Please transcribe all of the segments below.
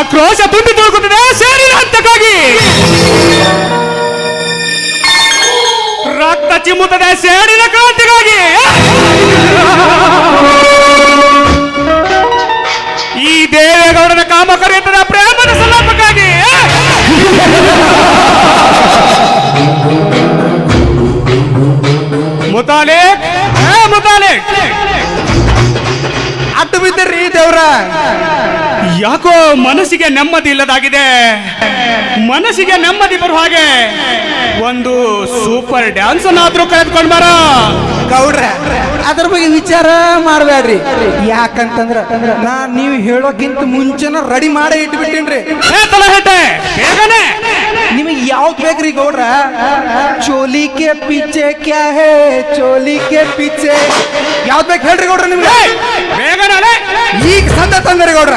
ಆಕ್ರೋಶ ತುಂಬಿ ತುಳುಕುತ್ತದೆ ಸೇಡಿನ ಹಂತಕ್ಕಾಗಿ. ರಕ್ತ ಚಿಮ್ಮುತ್ತದೆ ಸೇಡಿನ ಕ್ರಾಂತಿಗಾಗಿ. ಈ ದೇವೇಗೌಡನ ಕಾಮ ಕರೆಯುತ್ತದೆ ಪ್ರೇಮದ ಸಲ್ಲಾಪಕ್ಕಾಗಿ. ಮುತಾಲಿಕ್ ಮುತಾಲಿಕ್ ಅಡ್ಡು ಬಿದ್ದರ್ರಿ ದೇವ್ರ. ಯಾಕೋ ಮನಸ್ಸಿಗೆ ನೆಮ್ಮದಿ ಇಲ್ಲದಾಗಿದೆ. ಮನಸ್ಸಿಗೆ ನೆಮ್ಮದಿ ಬರುವ ಹಾಗೆ ಒಂದು ಸೂಪರ್ ಡ್ಯಾನ್ಸ್ ಅನ್ನಾದ್ರೂ ಕಳೆದುಕೊಂಡ್ ಬಾರ. ಗೌಡ್ರ ಅದ್ರ ಬಗ್ಗೆ ವಿಚಾರ ಮಾಡಬೇಡ್ರಿ. ಯಾಕಂತಂದ್ರ ನೀವು ಹೇಳೋಕ್ಕಿಂತ ಮುಂಚೆನ ರೆಡಿ ಮಾಡೇ ಇಟ್ಬಿಟ್ಟೇನ್ರಿ. ಬೇಗನೆ ನಿಮಗೆ ಯಾವ್ದು ಬೇಕ್ರಿ ಗೌಡ್ರ? ಚೋಲಿ ಕೆ ಪಿಚ್ಚೆ ಕ್ಯಾ ಹೇ, ಚೋಲಿ ಕೆ ಪಿಚ್ಚೆ ಯಾವ್ದು ಬೇಕು ಹೇಳ್ರಿ ಗೌಡ್ರ ನಿಮ್ಗೆ. ಬೇಗನೆ ಈಗ ಸಂದ ತಂದ್ರಿ ಗೌಡ್ರ.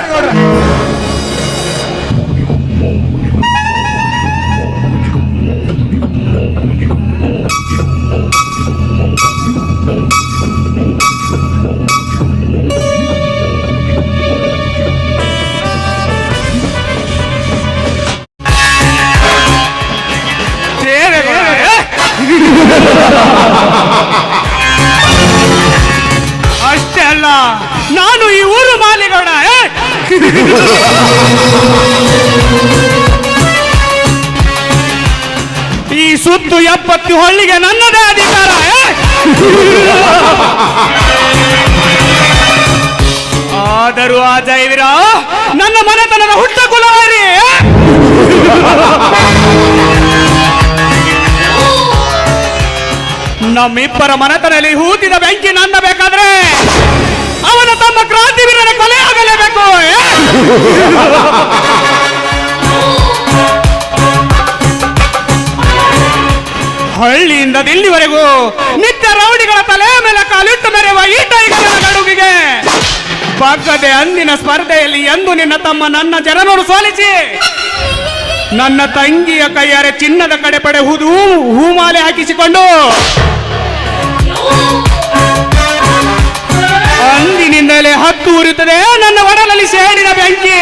ಅಷ್ಟೇ ಅಲ್ಲ, ನಾನು ಈ ಊರು ಮಾಲಿಗೌಡ. ಈ ಸುತ್ತು 70 ಹಳ್ಳಿಗೆ ನನ್ನದೇ ಅಧಿಕಾರ. ಆದರೂ ಆ ಜೈವೀರ ನನ್ನ ಮನೆತನದ ಹುಟ್ಟ ಕುಲವಾರಿ. ನಮ್ಮಿಬ್ಬರ ಮನೆತನಲ್ಲಿ ಹೂತಿದ ಬೆಂಕಿ ನಂದಬೇಕಾದ್ರೆ ಅವನ ತಮ್ಮ ಕ್ರಾಂತಿವೀರನ ಕೊಲೆ ಆಗಲೇಬೇಕು. ಹಳ್ಳಿಯಿಂದ ದಿಲ್ಲಿವರೆಗೂ ನಿತ್ಯ ರೌಡಿಗಳ ತಲೆ ಮೇಲೆ ಕಾಲಿಟ್ಟು ಮೆರೆಯುವ ಈ ಟೈಗರನ ಗಡುಗಿಗೆ ಬಗ್ಗದೆ ಅಂದಿನ ಸ್ಪರ್ಧೆಯಲ್ಲಿ ಎಂದು ನಿನ್ನ ತಮ್ಮ ನನ್ನ ಜನರನ್ನು ಸೋಲಿಸಿ ನನ್ನ ತಂಗಿಯ ಕೈಯಾರೆ ಚಿನ್ನದ ಕಡೆ ಪಡೆ ಹೂಮಾಲೆ ಹಾಕಿಸಿಕೊಂಡು ಅಂದಿನಿಂದಲೇ ಹತ್ತು ಉರಿಯುತ್ತದೆ ನನ್ನ ಒಡಲಲ್ಲಿ ಸೇಡಿನ ಬೆಂಕಿ.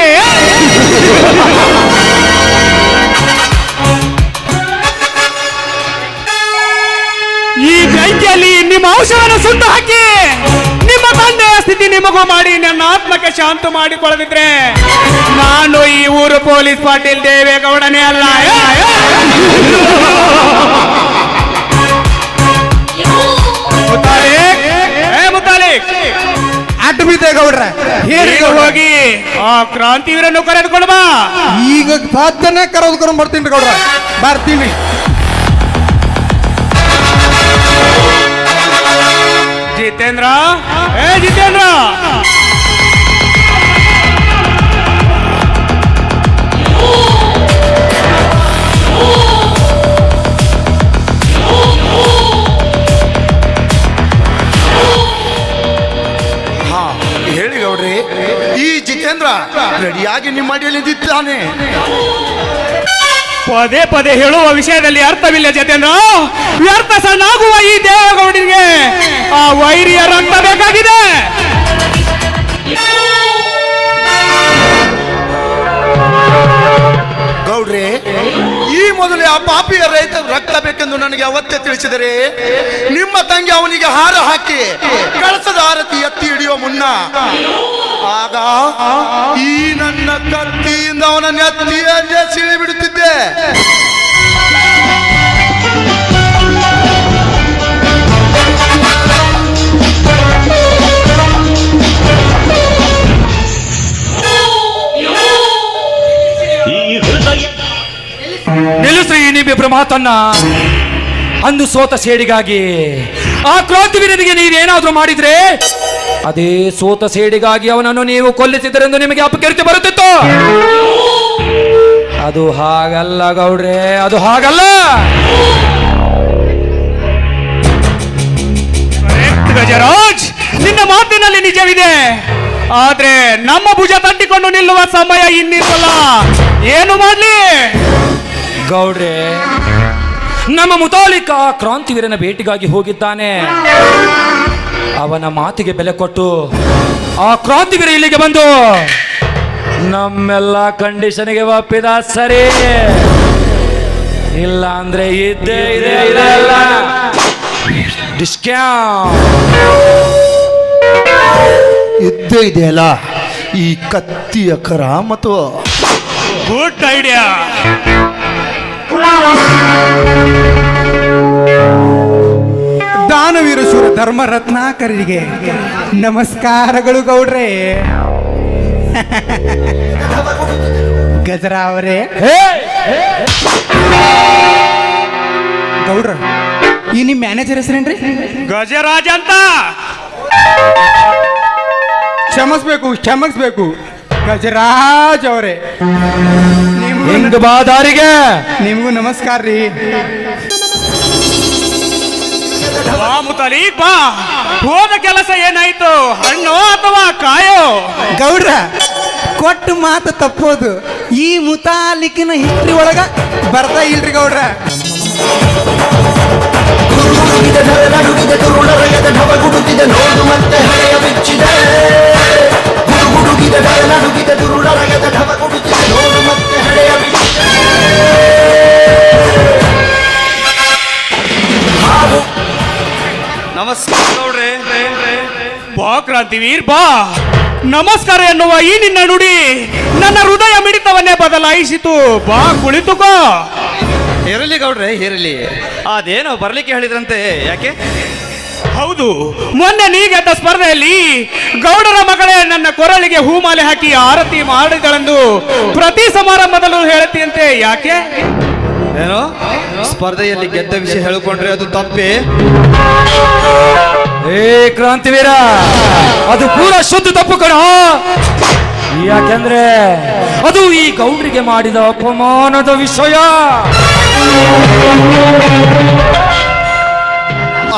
ಈ ಬೆಂಕಿಯಲ್ಲಿ ನಿಮ್ಮ ಔಷಧವನ್ನು ಸುಟ್ಟು ಹಾಕಿ ನಿಮ್ಮ ತಂದೆಯ ಸ್ಥಿತಿ ನಿಮಗೂ ಮಾಡಿ ನನ್ನ ಆತ್ಮಕ್ಕೆ ಶಾಂತ ಮಾಡಿಕೊಳ್ಳದಿದ್ರೆ ನಾನು ಈ ಊರು ಪೊಲೀಸ್ ಪಾಟೀಲ್ ದೇವೇಗೌಡನೇ ಅಲ್ಲ. ಮುತಾಲಿಕ್ ಅಡ್ಡು ಬಿದ್ದೆ ಗೌಡ್ರ. ಹೋಗಿ ಆ ಕ್ರಾಂತಿವೀರನ್ನು ಕರೆದುಕೊಂಡು ಬಾ. ಈಗ ಸಾಧ್ಯನೇ ಕರೆದುಕೊಂಡು ಬರ್ತೀನಿ ಗೌಡ್ರ. ಬರ್ತೀನಿ. ಜಿತೇಂದ್ರ, ಜಿತೇಂದ್ರ, ಹೇಳಿ ಗೌಡ್ರಿ. ಈ ಜಿತೇಂದ್ರ ರೆಡಿಯಾಗಿ ನಿಮ್ಮ ಅಡಿಯಲ್ಲಿ ನಿಂತಿದ್ದಾನೆ. ಪದೇ ಪದೇ ಹೇಳುವ ವಿಷಯದಲ್ಲಿ ಅರ್ಥವಿಲ್ಲ ಜಿತೇಂದ್ರ. ವ್ಯರ್ಥ ಸಣ್ಣಾಗುವ ಈ ದೇವೇಗೌಡರಿಗೆ ಆ ವೈರಿಯ ರಕ್ತ ಬೇಕಾಗಿದೆ. ಗೌಡ್ರೆ, ಈ ಮೊದಲೇ ಆ ಪಾಪಿಯ ರೈತ ರಕ್ತ ಬೇಕೆಂದು ನನಗೆ ಅವತ್ತೇ ತಿಳಿಸಿದರೆ ನಿಮ್ಮ ತಂಗಿ ಅವನಿಗೆ ಹಾರ ಹಾಕಿ ಕಳಸದ ಆರತಿ ಎತ್ತಿ ಹಿಡಿಯುವ ಮುನ್ನ ಆಗ ಈ ನನ್ನ ಕತ್ತಿಯಿಂದ ಅವನ ನೆತ್ತಿಯನ್ನೇ ಸೀಳಿ ಬಿಡುತ್ತಿದ್ದೆ. ನಿಲ್ಲಿಸಿ ನಿಮ್ಮಿಬ್ಬರ ಮಾತನ್ನ. ಅಂದು ಸೋತ ಸೇಡಿಗಾಗಿ ಆ ಕ್ರಾಂತಿವೀರನಿಗೆ ನೀವೇನಾದ್ರೂ ಮಾಡಿದ್ರೆ ಅದೇ ಸೋತ ಸೇಡಿಗಾಗಿ ಅವನನ್ನು ನೀವು ಕೊಲ್ಲಿಸಿದರೆಂದು ನಿಮಗೆ ಅಪಕೀರ್ತಿ ಬರುತ್ತಿತ್ತು. ಅದು ಹಾಗಲ್ಲ ಗೌಡ್ರೆ, ಅದು ಹಾಗಲ್ಲ. ಗಜರಾಜ್, ನಿನ್ನ ಮಾತಿನಲ್ಲಿ ನಿಜವಿದೆ. ಆದ್ರೆ ನಮ್ಮ ಭುಜ ತಟ್ಟಿಕೊಂಡು ನಿಲ್ಲುವ ಸಮಯ ಇನ್ನಿರಲ್ಲ. ಏನು ಮಾಡ್ಲಿ ಗೌಡ್ರೆ? ನಮ್ಮ ಮುತಾಲಿಕ ಕ್ರಾಂತಿವೀರನ ಭೇಟಿಗಾಗಿ ಹೋಗಿದ್ದಾನೆ. ಅವನ ಮಾತಿಗೆ ಬೆಲೆ ಕೊಟ್ಟು ಆ ಕ್ರಾಂತಿವೀರ ಇಲ್ಲಿಗೆ ಬಂದು ನಮ್ಮೆಲ್ಲ ಕಂಡೀಷನ್ಗೆ ಒಪ್ಪಿದ ಸರಿ, ಇಲ್ಲ ಅಂದ್ರೆ ಇದ್ದೇ ಇದೆ ಇದ್ದೇ ಇದೆಯಲ್ಲ ಈ ಕತ್ತಿಯ ಕರಾಮತು. Good idea. ದಾನವೀರ ಶೂರ ಧರ್ಮ ರತ್ನಾಕರಿಗೆ ನಮಸ್ಕಾರಗಳು ಗೌಡ್ರೆ. ಗಜರ ಅವರೇ, ಗೌಡ್ರ ಈ ನಿಮ್ ಮ್ಯಾನೇಜರ್ ಹೆಸರೇನ್ರಿ? ಗಜರಾಜ್ ಅಂತ. ಕ್ಷಮಿಸ್ಬೇಕು ಗಜರಾಜ್ ಅವರೇ, ಹಿಂಗ ಬಾದಾರಿಗೆ ನಿಮ್ಗೂ ನಮಸ್ಕಾರ ರೀ. ಬಾ ಮುತಾಲಿಕ್ ಬಾ. ಹೋದ ಕೆಲಸ ಏನಾಯ್ತು? ಹಣ್ಣು ಅಥವಾ ಕಾಯೋ? ಗೌಡ್ರ ಕೊಟ್ಟು ಮಾತು ತಪ್ಪೋದು ಈ ಮುತಾಲಿಕಿನ ಹಿಸ್ಟ್ರಿ ಒಳಗ ಬರ್ತಾ ಇಲ್ರಿ ಗೌಡ್ರ. ನಮಸ್ಕಾರ ನೋಡ್ರಿ. ಬಾ ಕ್ರಾಂತಿವೀರ್ ಬಾ. ನಮಸ್ಕಾರ ಎನ್ನುವ ಈ ನಿನ್ನ ನುಡಿ ನನ್ನ ಹೃದಯ ಮಿಡಿತವನ್ನೇ ಬದಲಾಯಿಸಿತು. ಬಾ ಕುಳಿತುಕೋ. ಇರಲಿ ಗೌಡ್ರೆ ಇರಲಿ. ಅದೇನೋ ಬರ್ಲಿಕ್ಕೆ ಹೇಳಿದ್ರಂತೆ, ಯಾಕೆ? ಹೌದು, ಮೊನ್ನೆ ನೀ ಗೆದ್ದ ಸ್ಪರ್ಧೆಯಲ್ಲಿ ಗೌಡರ ಮಗಳೇ ನನ್ನ ಕೊರಳಿಗೆ ಹೂಮಾಲೆ ಹಾಕಿ ಆರತಿ ಮಾಡಿದಳೆಂದು ಪ್ರತಿ ಸಮಾರಂಭದಲ್ಲೂ ಹೇಳುತ್ತೀಯಂತೆ, ಯಾಕೆ? ಏನೋ ಸ್ಪರ್ಧೆಯಲ್ಲಿ ಗೆದ್ದ ವಿಷಯ ಹೇಳಿಕೊಂಡ್ರೆ ಅದು ತಪ್ಪೇ? ಏ ಕ್ರಾಂತಿವೀರ, ಅದು ಪೂರ ಶುದ್ಧ ತಪ್ಪು ಕಣ. ಯಾಕೆಂದ್ರೆ ಅದು ಈ ಗೌಡ್ರಿಗೆ ಮಾಡಿದ ಅಪಮಾನದ ವಿಷಯ.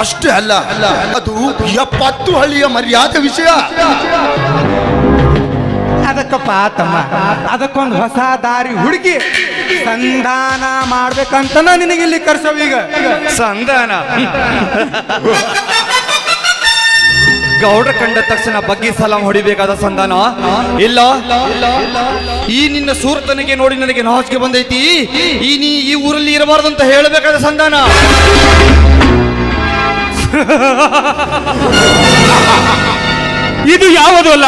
ಅಷ್ಟೇ ಅಲ್ಲ, ಅದು 70 ಹಳ್ಳಿಯ ಮರ್ಯಾದೆ ವಿಷಯ. ಅದಕ್ಕಪ್ಪ ತಮ್ಮ, ಅದಕ್ಕೊಂದು ಹೊಸ ದಾರಿ ಹುಡುಕಿ ಸಂಧಾನ ಮಾಡ್ಬೇಕಂತ ನಿನಗೆ ಇಲ್ಲಿ ಕರ್ಸವೀಗ. ಸಂಧಾನ? ಗೌಡ್ರ ಕಂಡ ತಕ್ಷಣ ಬಗ್ಗಿ ಸಲಾಂ ಹೊಡಿಬೇಕಾದ ಸಂಧಾನ ಇಲ್ಲ. ಈ ನಿನ್ನ ಸೂರ್ತನಿಗೆ ನೋಡಿ ನನಗೆ ನಾಚಿಕೆ ಬಂದೈತಿ. ನೀ ಈ ಊರಲ್ಲಿ ಇರಬಾರ್ದಂತ ಹೇಳಬೇಕಾದ ಸಂಧಾನ. ಇದು ಯಾವುದೂ ಅಲ್ಲ.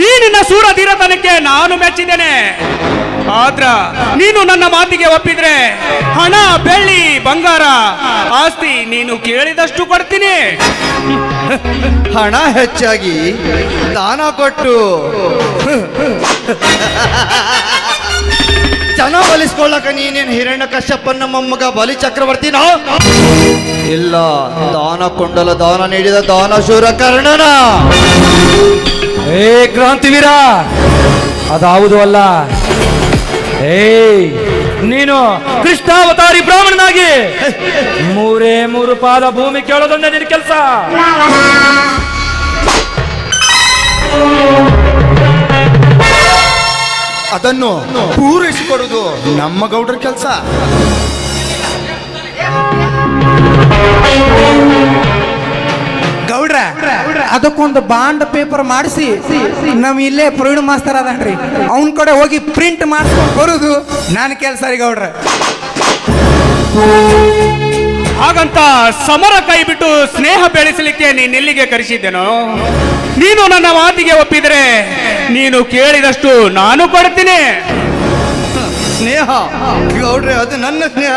ಈ ನಿನ್ನ ಸೂರ ಧೀರತನಕ್ಕೆ ನಾನು ಮೆಚ್ಚಿದ್ದೇನೆ. ಆದ್ರ ನೀನು ನನ್ನ ಮಾತಿಗೆ ಒಪ್ಪಿದ್ರೆ ಹಣ, ಬೆಳ್ಳಿ, ಬಂಗಾರ, ಆಸ್ತಿ ನೀನು ಕೇಳಿದಷ್ಟು ಕೊಡ್ತೀನಿ. ಹಣ ಹೆಚ್ಚಾಗಿ ದಾನ ಕೊಟ್ಟು ಜನ ಬಲಿಸ್ಕೊಳ್ಳಕ ನೀನೇನು ಹಿರಣ್ಯ ಕಶ್ಯಪನ ಮೊಮ್ಮಗ ಬಲಿ ಚಕ್ರವರ್ತಿನ? ಇಲ್ಲ, ದಾನ ಕೊಂಡಲ ದಾನ ನೀಡಿದ ದಾನಶೂರ ಕರ್ಣನ. ಏ ಕ್ರಾಂತಿವೀರ, ಅದಾವುದು ಅಲ್ಲ. ನೀನು ಕೃಷ್ಣಾವತಾರಿ ಬ್ರಾಹ್ಮಣನಾಗಿ 3 ಪಾದ ಭೂಮಿ ಕೇಳೋದೊಂದೇ ನಿನ್ನ ಕೆಲಸ. ಅದನ್ನು ಪೂರೈಸಿಕೊಡುವುದು ನಮ್ಮ ಗೌಡರ ಕೆಲಸ. ಗೌಡ್ರ ಅದಕ್ಕೊಂದು ಬಾಂಡ್ ಪೇಪರ್ ಮಾಡಿಸಿ ನಮ್ ಇಲ್ಲೇ ಪ್ರವೀಣ್ ಮಾಸ್ತರ್ ಅದನ್ರಿ, ಅವನ್ ಕಡೆ ಹೋಗಿ ಪ್ರಿಂಟ್ ಮಾಡಿಸ್ಕೊಂಡು ಬರುದು ನನ್ನ ಕೆಲಸ ರೀ ಗೌಡ್ರ. ಹಾಗಂತ ಸಮರ ಕೈ ಬಿಟ್ಟು ಸ್ನೇಹ ಬೆಳೆಸಲಿಕ್ಕೆ ನೀನೆಲ್ಲಿಗೆ ಕರೆಸಿದ್ದೇನೋ? ನೀನು ನನ್ನ ಮಾತಿಗೆ ಒಪ್ಪಿದರೆ ನೀನು ಕೇಳಿದಷ್ಟು ನಾನು ಕೊಡ್ತೀನಿ. ಸ್ನೇಹ ಗೌಡ್ರಿ, ಅದು ನನ್ನ ಸ್ನೇಹ.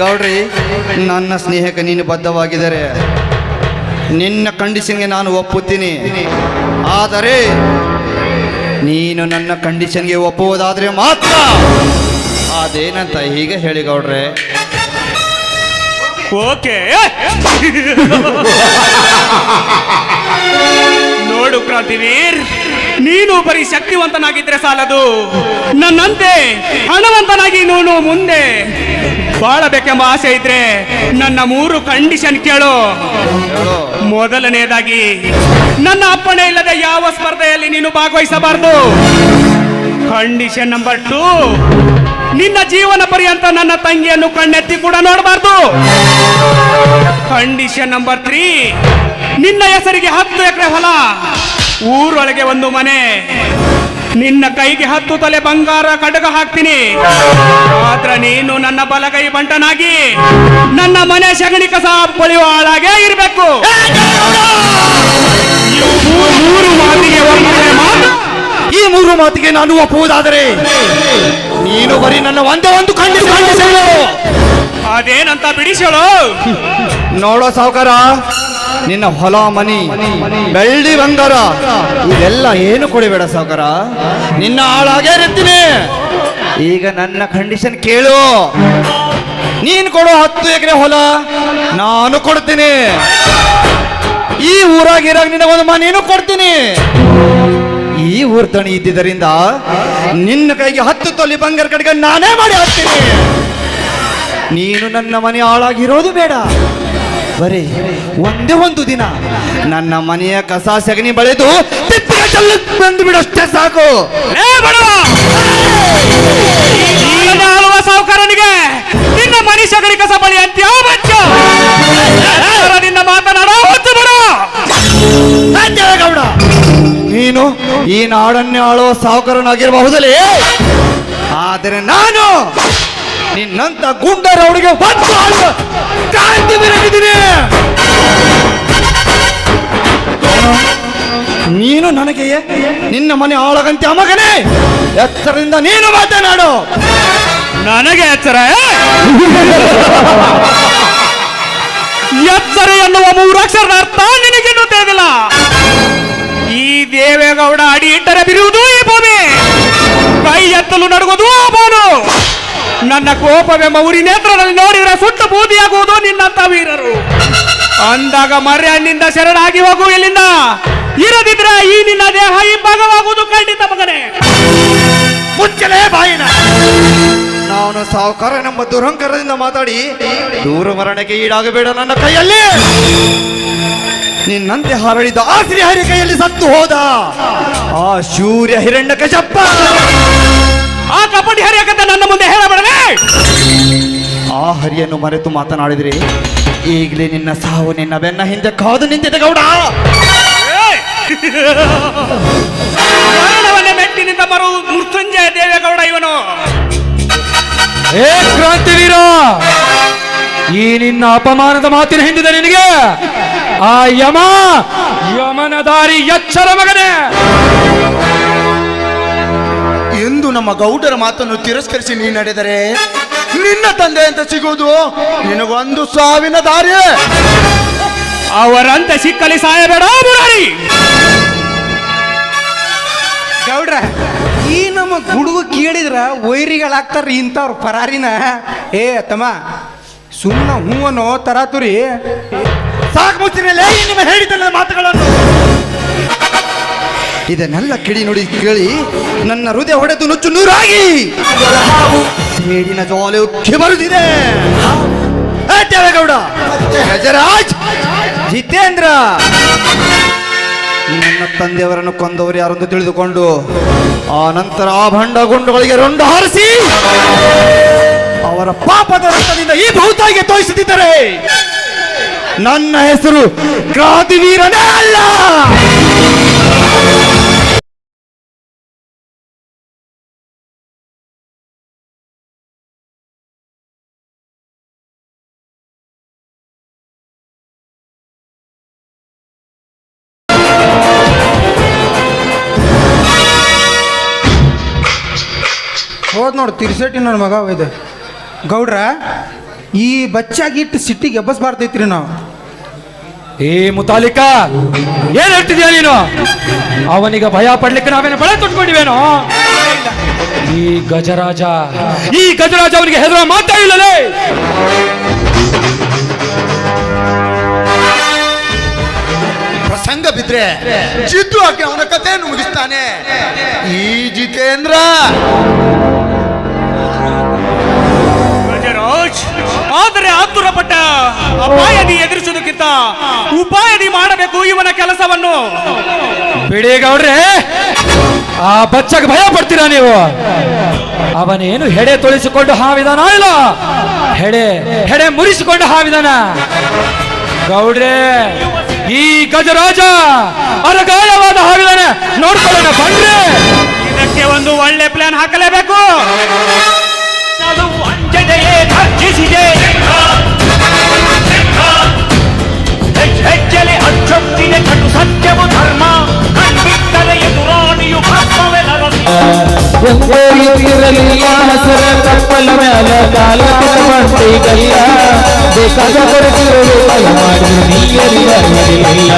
ಗೌಡ್ರಿ, ನನ್ನ ಸ್ನೇಹಕ್ಕೆ ನೀನು ಬದ್ಧವಾಗಿದ್ದರೆ ನಿನ್ನ ಕಂಡೀಷನ್ಗೆ ನಾನು ಒಪ್ಪುತ್ತೀನಿ. ಆದರೆ ನೀನು ನನ್ನ ಕಂಡೀಷನ್ಗೆ ಒಪ್ಪುವುದಾದ್ರೆ ಮಾತ್ರ. ಅದೇನಂತ ಹೀಗೆ ಹೇಳಿ ಗೌಡ್ರೆ. ಓಕೆ. ನೋಡು ಕ್ರಾಂತಿವೀರ್, ನೀನು ಬರೀ ಶಕ್ತಿವಂತನಾಗಿದ್ರೆ ಸಾಲದು. ನನ್ನಂತೆ ಹಣವಂತನಾಗಿ ನೀನು ಮುಂದೆ ಬಾಳಬೇಕೆಂಬ ಆಸೆ ಇದ್ರೆ ನನ್ನ 3 ಕಂಡೀಷನ್ ಕೇಳು. ಮೊದಲನೇದಾಗಿ, ನನ್ನ ಅಪ್ಪಣೆ ಇಲ್ಲದೆ ಯಾವ ಸ್ಪರ್ಧೆಯಲ್ಲಿ ನೀನು ಭಾಗವಹಿಸಬಾರದು. ಕಂಡೀಷನ್ ನಂಬರ್ 2, ನಿನ್ನ ಜೀವನ ಪರ್ಯಂತ ನನ್ನ ತಂಗಿಯನ್ನು ಕಣ್ಣೆತ್ತಿ ಕೂಡ ನೋಡಬಾರ್ದು. ಕಂಡೀಷನ್ ನಂಬರ್ 3, ನಿನ್ನ ಹೆಸರಿಗೆ 10 ಎಕರೆ ಹೊಲ ಊರೊಳಗೆ ಒಂದು ಮನೆ, ನಿನ್ನ ಕೈಗೆ 10 ತೊಲೆ ಬಂಗಾರ ಕಡಗ ಹಾಕ್ತೀನಿ. ಆದ್ರೆ ನೀನು ನನ್ನ ಬಲಗೈ ಬಂಟನಾಗಿ ನನ್ನ ಮನೆ ಸಗಣಿ ಕಸ ಪೊಳೆಯುವ ಹಾಳಾಗೇ ಇರಬೇಕು. ಈ 3 ಮಾತಿಗೆ ನಾನು ಒಪ್ಪುವುದಾದರೆ ನೀನು ಬರೀ ನನ್ನ ಒಂದು ಖಂಡಿಸಲು. ಅದೇನಂತ ಬಿಡಿಸಳು. ನೋಡೋ ಸಾವುಕಾರ, ನಿನ್ನ ಹೊಲ ಮನಿ ಬೆಳ್ಳಿ ಬಂಗಾರ ಇದೆಲ್ಲ ಏನು ಕೊಡಿಬೇಡ ಸಾವುಕಾರ, ನಿನ್ನ ಹಾಳಾಗೇ ಇರ್ತೀನಿ. ಈಗ ನನ್ನ ಕಂಡೀಷನ್ ಕೇಳು. ನೀನು ಕೊಡೋ 10 ಎಕರೆ ಹೊಲ ನಾನು ಕೊಡ್ತೀನಿ. ಈ ಊರಾಗಿರಾಗ ನಿನ್ನ ಒಂದು ಮನೇನು ಕೊಡ್ತೀನಿ. ಈ ಊರ್ ತಣಿ ಇದ್ದಿದ್ದರಿಂದ ನಿನ್ನ ಕೈಗೆ 10 ತೊಲಿ ಬಂಗಾರ ಕಡೆಗೆ ನಾನೇ ಮಾಡಿ ಹಾಕ್ತೀನಿ. ನೀನು ನನ್ನ ಮನೆ ಹಾಳಾಗಿರೋದು ಬೇಡ, ಬರೀ ಒಂದೇ ಒಂದು ದಿನ ನನ್ನ ಮನೆಯ ಕಸ ಸಗಣಿ ಬಳೆದು ತಿಪ್ಪಿಗೆ ಚೆಲ್ಲ ಬಂದು ಬಿಡಷ್ಟೇ ಸಾಕು. ಆಳುವ ಸಾಹುಕಾರನಿಗೆ ನಿನ್ನ ಮನೆ ಸಗಣಿ ಕಸ ಬಳಿ ಅಂತ ನಿನ್ನ ಮಾತನಾಡೋ ಹೊತ್ತು ಬಿಡು. ಗೌಡ, ನೀನು ಈ ನಾಡನ್ನೇ ಆಳುವ ಸಾಹುಕಾರನಾಗಿರಬಹುದಲೇ, ಆದರೆ ನಾನು ನಿನ್ನಂತ ಗುಂಡ ರೌಡಿಗೆ ಒಂದು ಆಳುವ ಕ್ರಾಂತಿ ಬೀರಿದ್ದೀನಿ. ನೀನು ನನಗೆ ನಿನ್ನ ಮನೆ ಆಳಗಂತೆ ಮಗನೇ, ಎಚ್ಚರದಿಂದ ನೀನು ಮಾತನಾಡು. ನನಗೆ ಎಚ್ಚರ ಎಚ್ಚರ ಎನ್ನುವ 3 ಅಕ್ಷರದ ಅರ್ಥ ನಿನಗಿನ್ನೂ ತಿಳಿದಿಲ್ಲ. ಈ ದೇವೇಗೌಡ ಅಡಿ ಇಟ್ಟರೆ ಬಿರುವುದು ಈ ಭೂಮಿ, ಕೈ ಎತ್ತಲು ನಡುಗುವುದು ಆ ಬೋನು. ನನ್ನ ಕೋಪವೆಂಬ ಉರಿ ನೇತ್ರದಲ್ಲಿ ನೋಡಿದರೆ ಸುಟ್ಟು ಬೂದಿಯಾಗುವುದು ನಿನ್ನಂತ ವೀರರು. ಅಂದಾಗ ಮರ್ಯಾನಿಂದ ಶರಣಾಗಿ ಹೋಗು ಇಲ್ಲಿಂದ. ಇರದಿದ್ರೆ ಈ ನಿನ್ನ ದೇಹ ಈ ಭಾಗವಾಗುವುದು ಖಂಡಿತ ಮಗನೇ. ಮುಚ್ಚಲೇ ಬಾಯಿನ. ನಾನು ಸಾಹುಕಾರನೆಂಬ ದುರಹಂಕಾರದಿಂದ ಮಾತಾಡಿ ದೂರ ಮರಣಕ್ಕೆ ಈಡಾಗಬೇಡ. ನನ್ನ ಕೈಯಲ್ಲಿ ನಿನ್ನಂತೆ ಹರಡಿದ ಆ ಶ್ರೀಹರಿ ಕೈಯಲ್ಲಿ ಸತ್ತು ಹೋದ ಆ ಶೂರ್ಯ ಹಿರಣ್ಯಕಶಪ್ಪ, ಆ ಕಪಟಿ ಹರಿಯ ಕಥೆ ನನ್ನ ಮುಂದೆ ಹೇಳಬೇಡವೇ. ಆ ಹರಿಯನ್ನು ಮರೆತು ಮಾತನಾಡಿದ್ರೆ ಈಗಲೇ ನಿನ್ನ ಸಾವು ನಿನ್ನ ಬೆನ್ನ ಹಿಂದೆ ಕಾದು ನಿಂತಿದೆ ಗೌಡ. ಮರಣವನ್ನೇ ಮೆಟ್ಟಿನಿಂದ ಬರು ಮೃತ್ಯುಂಜಯ ದೇವೇಗೌಡ ಇವನು. ಏ ಕ್ರಾಂತಿವೀರ, ಈ ನಿನ್ನ ಅಪಮಾನದ ಮಾತಿನ ಹಿಂದಿದೆ ನಿನಗೆ ಆ ಯಮನ ದಾರಿ. ಎಚ್ಚರ ಮಗನೇ. ಎಂದು ನಮ್ಮ ಗೌಡರ ಮಾತನ್ನು ತಿರಸ್ಕರಿಸಿ ನೀ ನಡೆದರೆ ನಿನ್ನ ತಂದೆ ಅಂತ ಸಿಗುವುದು ನಿನಗೊಂದು ಸಾವಿನ ದಾರಿ. ಅವರಂತೆ ಸಿಕ್ಕಲಿ ಸಾಯಬೇಡ ಮುರಾರಿ. ಗೌಡ್ರ, ಈ ನಮ್ಮ ಗುಡುಗು ಕೇಳಿದ್ರ ವೈರಿಗಳಾಗ್ತಾರ ಇಂಥವ್ರ ಪರಾರಿನ. ಏ ತಮ್ಮ, ಸುಮ್ಮನೆ ಹೂವನೋ ತರಾತುರಿ ಸಾಕು ಮುಚ್ಚಿರಲೇ ನಿಮ್ಮ ಹೇಳಿದ ಮಾತುಗಳನ್ನು. ಇದನ್ನೆಲ್ಲ ಕಿಡಿ ನುಡಿ ಕೇಳಿ ನನ್ನ ಹೃದಯ ಹೊಡೆದು ನುಚ್ಚು ನೂರಾಗಿ ಸೇಡಿನ ಜ್ವಾಲೆ ಉಕ್ಕಿ ಬರುತ್ತಿದೆ. ದೇವೇಗೌಡ, ಗಜರಾಜ್, ಜಿತೇಂದ್ರ, ನನ್ನ ತಂದೆಯವರನ್ನು ಕೊಂದವರು ಯಾರೊಂದು ತಿಳಿದುಕೊಂಡು ಆ ನಂತರ ಆ ಭಂಡ ಗುಂಡುಗಳಿಗೆ ರೊಂಡು ಹಾರಿಸಿ ಅವರ ಪಾಪದ ರಕ್ತದಿಂದ ಈ ಭೂತಾಯಿಗೆ ತೋರಿಸುತ್ತಿದ್ದರೆ ನನ್ನ ಹೆಸರು ಕ್ರಾಂತಿವೀರನೇ ಅಲ್ಲ. ಹೋದ್ ನೋಡು ತಿರ್ಸೆಟ್ಟಿ ನನ್ನ ಮಗ ಇದೆ. ಗೌಡ್ರ, ಈ ಬಚ್ಚಾಗಿಟ್ಟು ಸಿಟ್ಟಿಗೆ ಎಬ್ಬಸ್ಬಾರ್ದೈತ್ರಿ ನಾವು. ಏ ಮುತಾಲಿಕ, ಏನ್ ಹೇಳ್ತಿದ್ಯಾ ನೀನು? ಅವನಿಗೆ ಭಯ ಪಡ್ಲಿಕ್ಕೆ ನಾವೇನು ಬಳೆ ತೊಟ್ಕೊಂಡಿವೇನೋ? ಈ ಗಜರಾಜ ಅವನಿಗೆ ಹೆದರ ಮಾತಾ ಇಲ್ಲಲೇ. ಪ್ರಸಂಗ ಬಿದ್ರೆ ಜಿದ್ದು ಹಾಕಿ ಅವನ ಕಥೆಯನ್ನು ಮುಗಿಸ್ತಾನೆ ಈ ಜಿತೇಂದ್ರ. ಗಜರಾಜ್, ಆದರೆ ಆತುರಪಟ್ಟ ಅಪಾಯದಿ ಎದುರಿಸುವುದಕ್ಕಿಂತ ಉಪಾಯದಿ ಮಾಡಬೇಕು ಇವನ ಕೆಲಸವನ್ನು. ಬಿಡಿ ಗೌಡ್ರೆ, ಆ ಬಚ್ಚಗೆ ಭಯ ಪಡ್ತೀರಾ ನೀವು? ಅವನೇನು ಹೆಡೆ ತೊಳಿಸಿಕೊಂಡು ಹಾವಿದಾನ ಇಲ್ಲ, ಹೆಡೆ ಮುರಿಸಿಕೊಂಡು ಹಾವಿದಾನ. ಗೌಡ್ರೆ, ಈ ಗಜರಾಜ ಅರಗಾಯವಾದ ಹಾವಿದಾನ. ನೋಡ್ಕೊಳ್ಳೋಣ ಬಂದ್ರೆ. ಇದಕ್ಕೆ ಒಂದು ಒಳ್ಳೆ ಪ್ಲಾನ್ ಹಾಕಲೇಬೇಕು. ಅದು ಅಂಜದೆಯೇ ಖರ್ಚಿಸಿದೆ, ಹೆಜ್ಜೆಲೆ ಅಚ್ಚೊತ್ತಿದೆ ಕಟು ಸತ್ಯವು ಧರ್ಮ, ಕಣ್ಬಿಟ್ಟರೆ ಎದುರಾಣಿಯು ಭಸ್ಮವೆನರಸಿ. ಎಂದಿರಲಿಲ್ಲ ಹಸರ ಕಪ್ಪಲ ಮ್ಯಾಲ ಕಾಲಕಿನ ಬಂಟಿಗಲ್ಲ, ಬೇಕಾದ ಕೊರತಿರುವೆ ಕಲ ಮಾಡಿದ್ರು ನೀರಿಲ್ಲ,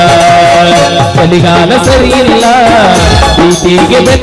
ಬಲಿಗಾಲ ಸರಿಯಿಲ್ಲ ಪ್ರೀತಿಗೆ